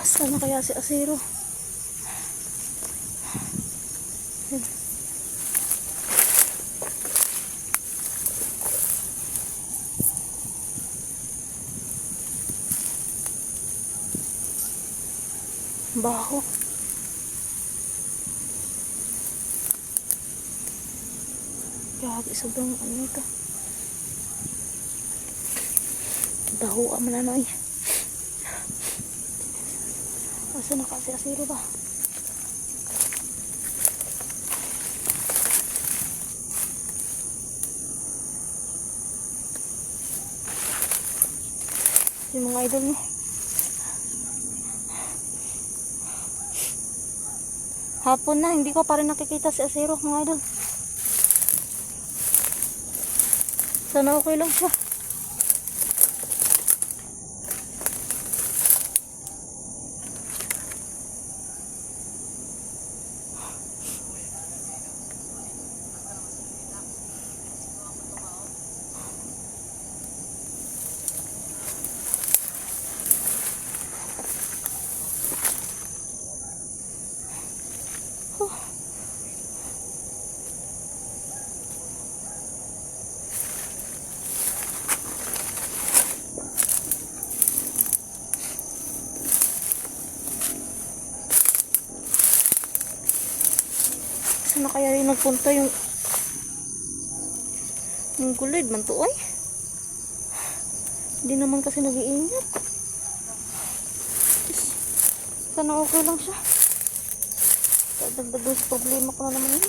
Sana kaya si Asero? Baho. Grabe, sobrang ano ito. Daho ang mananoy. Asa na kasi Asero ba? Yung mga idol mo. Hapon na, hindi ko pa rin nakikita si Asero, mga idol. Sana okay lang siya. Sana kaya rin nagpunta yung gulid man to ay. Hindi naman kasi nag-iingat. Sana okay lang siya. Dadagdag sa problema ko na naman yun.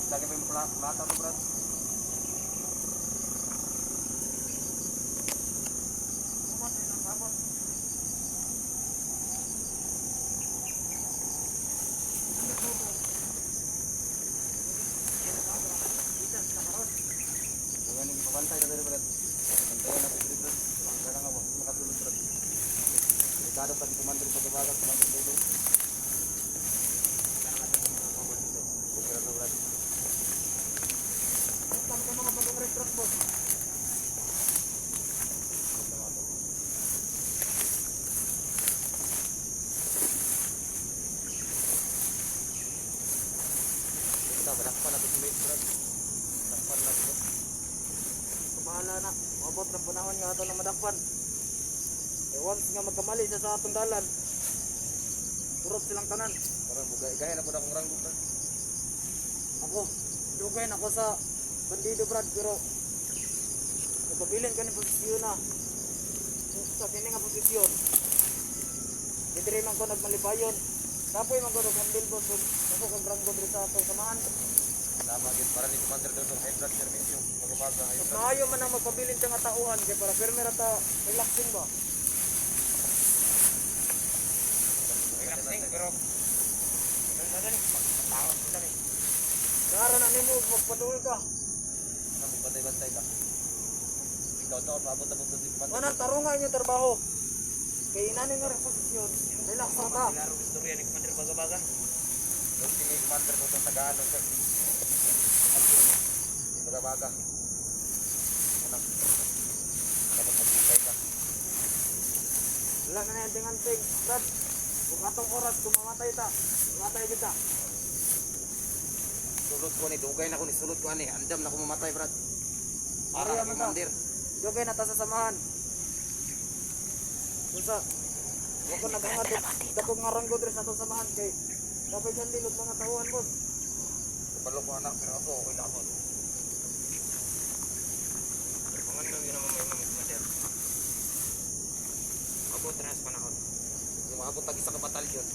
Lagi pa yung plata to, Brad. Jangan ini pembantay na dari, Brad. Bantayan natin dito, Brad. Kaya nga mo, makatulog, Brad. Delikado pag kumandri pagkabagat, kumandri dito. Bukira to, Brad. Balakpan natin si Mate, Brad. Balakpan natin. Bahala na. Mabot ng panahon nga ito na madakpan. E once nga magkamali siya sa atong dalan, turot silang tanan. Parang gaya na po na akong ranggo, Brad. Ako, dugay na ako sa bandido, Brad, pero napabilin ka ng posisyon na. Sa kini nga posisyon, didiri man ko nagmalipayon. Kapoy man ko nag-handle boss. Ako kang ranggo dito sa atong samahan. Tama gid para ni commander doon ng high blood service magpapasa high blood. Maayo man ang magpabilin sa nga tauhan kay para firme ra ta relaxing ba. Relaxing pero dali tao dali. Dara na nimo magpadul ka. Ano mo bantay-bantay ka. Ikaw daw paabot-abot sa commander. Wanang tarungan yung trabaho. Kay inanin nga rin posisyon. Relax na ta. Laro istorya ni commander baga-baga. Doon si commander ko sa Tagalog. Baga-baga. Anak. Dapat maghintay ka. Wala na yan ting-anting. Brad, kung atong oras, kung mamatay kita. Sulot ko ni, dugay na ko ni sulot ko ani. Andam na ko mamatay, Brad. Para kay Mandir. Dugay na ta sa samahan. Unsa? Wa ko naghangat dakong ngaranggo diri sa atong samahan kay kapay dyan din og mga tauhan, boss. Kabalo ko anak, pero ako okay na ako. Pangan na yun naman may Mandir. Ako trans panahon. Yung ako tag isa ka batalyon.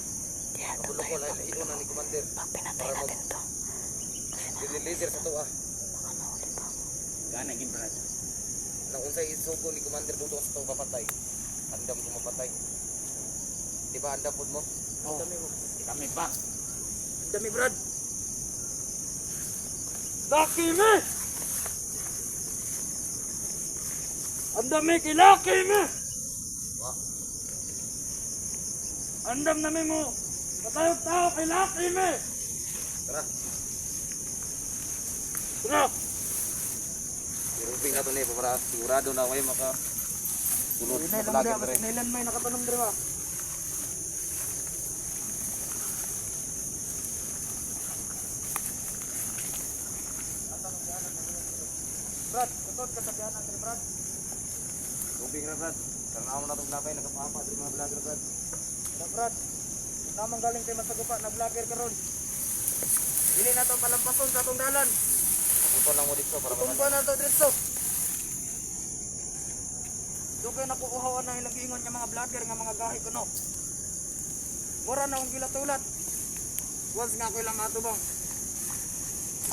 Kabalo ko lain ilo na ni Commander. Pag pinatay natin to. Laser sa to ah. Baka mahuli pa. Gana gid Brad. Nang unsay isugo ni Commander dudong sa to papatay. Andam ko mapatay. Di ba andam pud mo? Oh. Andam mo. Kami pa. Andam mi Brad. Laki me. Andam mi kilaki me. Wa. Andam na mi mo. Patayog tao kilaki me. Tara. Tara. Iruping na to ni para sigurado na way maka sulod sa lagi dre. Nailan may nakatanong dre ba? Brad, katod ka sa biyanan dre Brad. Iruping ra Brad. Karena amo na tong labay nakapapa dre mga vlogger Brad. Na Brad. Tamang galing kay masagupa na vlogger karon. Dili na to palampason sa atong dalan. Puto lang mo dito para makan. Na to dito. Dugay na kuuhawan na ilang giingon nga mga vlogger nga mga gahi kuno. Mura na akong gilatulat. Was nga ko ilang matubang.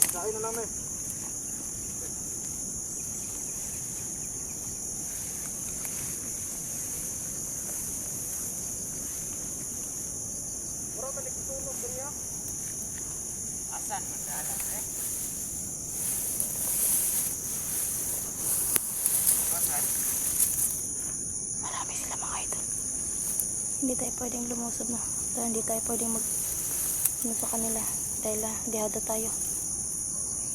Sain na lang eh. Mura balik tulog diri ha. Asan madalas eh? Marami sila mga idol. Hindi tayo pwedeng lumusob na. Hindi tayo pwedeng sa kanila. Dahil dihado tayo.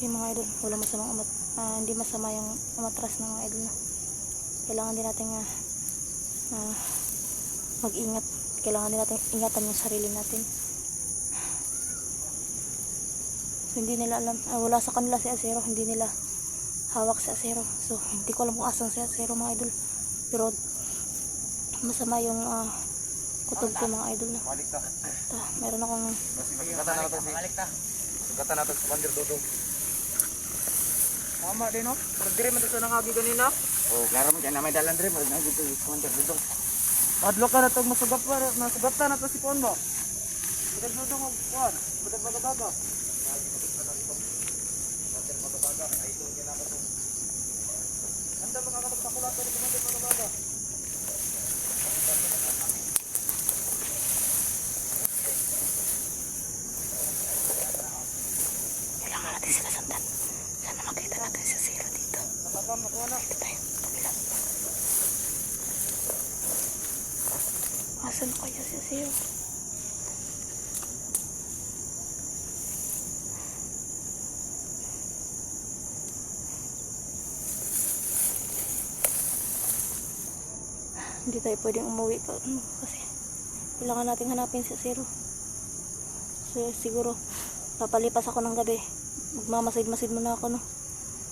Yung mga idol, wala masamang hindi masama yung umatras ng mga idol na. Kailangan din natin mag-ingat. Kailangan din natin ingatan yung sarili natin. So, hindi nila alam, wala sa kanila si Acero, hindi nila hawak si Acero. So, hindi ko alam kung asan si Acero mga idol. Pero, masama yung kutob ko mga idol na. Balik ta. Meron akong... Sugatan natin si... Sugatan natin si Commander Dudong. Tama din no? Pagdiri man ito nangagi ganina. Oh, klaro mo dyan na may dalan rin. Nangagi ito si Commander Dudong. Padlo ka na itong masugatan na ito si Pon mo. Badag Dudong o Pon. Badag Bagabaga. Commander Bagabaga. Idol kinaka ito. Handa mga kapagpakulata ni Commander Bagabaga. Kailangan natin sila sundan. Sana makita natin si Acero dito. Dito tayo. Asan kaya si Acero? Hindi tayo pwedeng umuwi kasi kailangan natin hanapin si Acero. So, siguro papalipas ako ng gabi. Magmamasid-masid muna ako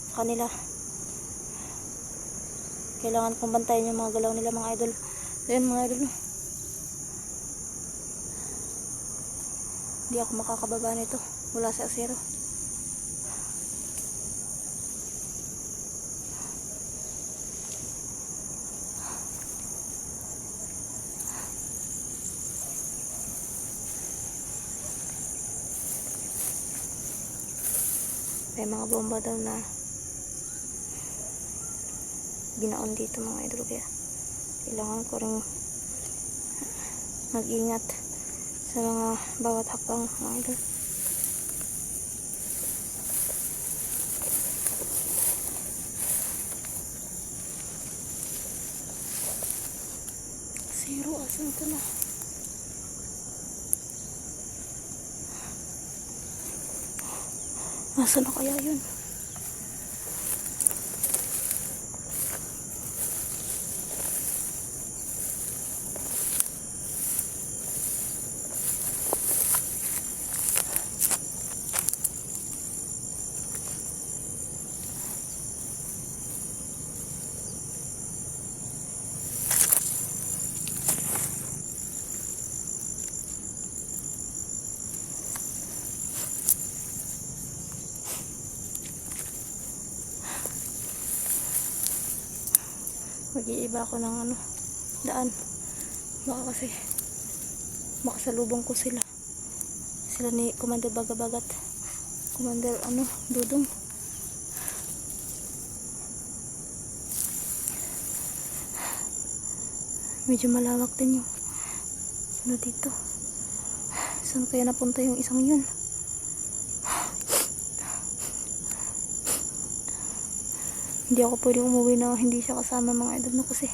sa kanila. Kailangan kong bantayan yung mga galaw nila mga idol. Ayun mga idol. Hindi ako makakababa nito. Wala si Acero. May mga bomba daw na binaon dito mga idol, kaya kailangan ko rin mag-ingat sa mga bawat hakbang mga idol. Acero, asan ka na? Nasaan na kaya yun? Mag-iiba ako ng ano, daan. Baka kasi makasalubong ko sila. Sila ni Commander Bagabagat. Commander ano, Dudong. Medyo malawak din yung ano dito. Saan kaya napunta yung isang yun? Hindi ako pwedeng umuwi na hindi siya kasama mga idol no, kasi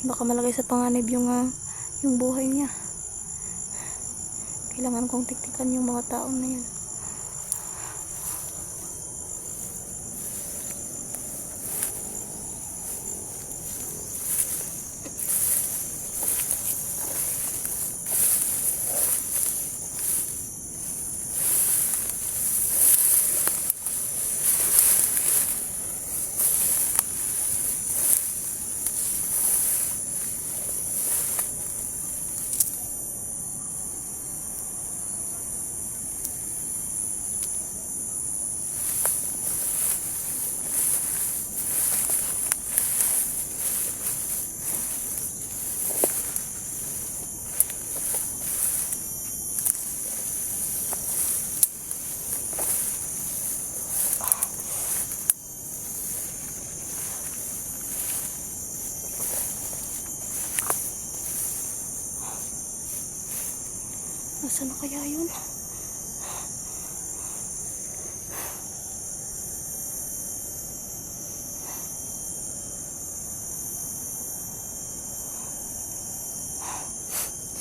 baka malagay sa panganib yung buhay niya. Kailangan kong tiktikan yung mga taong na yan. Nasaan na kaya yun?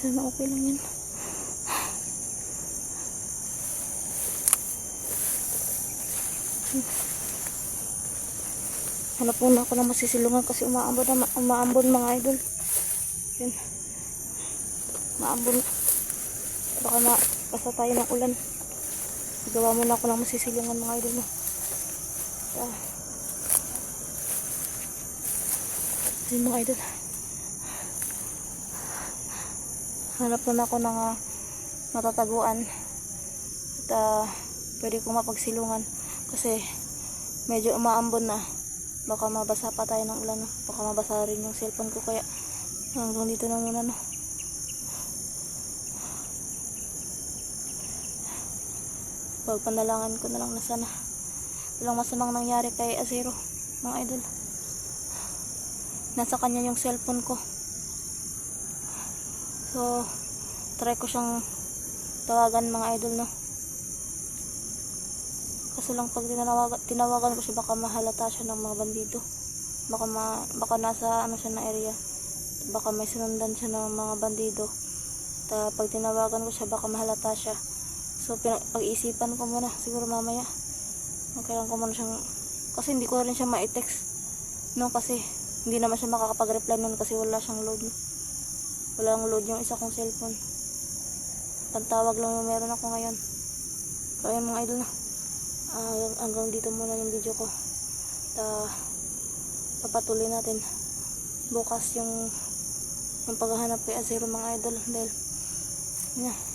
Sana okay lang yun. Hanap muna ako ng masisilungan kasi umaambon mga idol. Yun. Umaambon. Baka mabasa tayo ng ulan. Gawa muna ako ng masisilungan mga idol mo. Yun mga idol. Hanap na ako ng matataguan. At pwede kong mapagsilungan. Kasi medyo umaambon na. Baka mabasa pa tayo ng ulan. Baka mabasa rin yung cellphone ko. Kaya hanggang dito na muna no. Pagpandalangan ko na lang na sana walang masamang nangyari kay Azero mga idol. Nasa kanya yung cellphone ko, so try ko siyang tawagan mga idol no. Kaso lang pag tinawagan ko siya baka mahalata siya ng mga bandido. Baka nasa ano siya na area, baka may sinundan siya ng mga bandido. Pag tinawagan ko siya baka mahalata siya. So, pag-isipan ko muna. Siguro mamaya. Kailangan ko muna siyang... Kasi hindi ko rin siya ma-text. No, kasi hindi naman siya makakapag-reply nun kasi wala siyang load. Walang load yung isa kong cellphone. Pantawag lang yung meron ako ngayon. So, ayun mga idol na. Hanggang dito muna yung video ko. Papatuloy natin. Bukas yung paghahanap kay Azero mga idol. Dahil,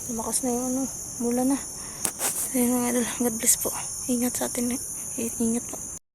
lumakas na yung mula na. Ayun mga idol, God bless po. Ingat sa atin. Ingat po.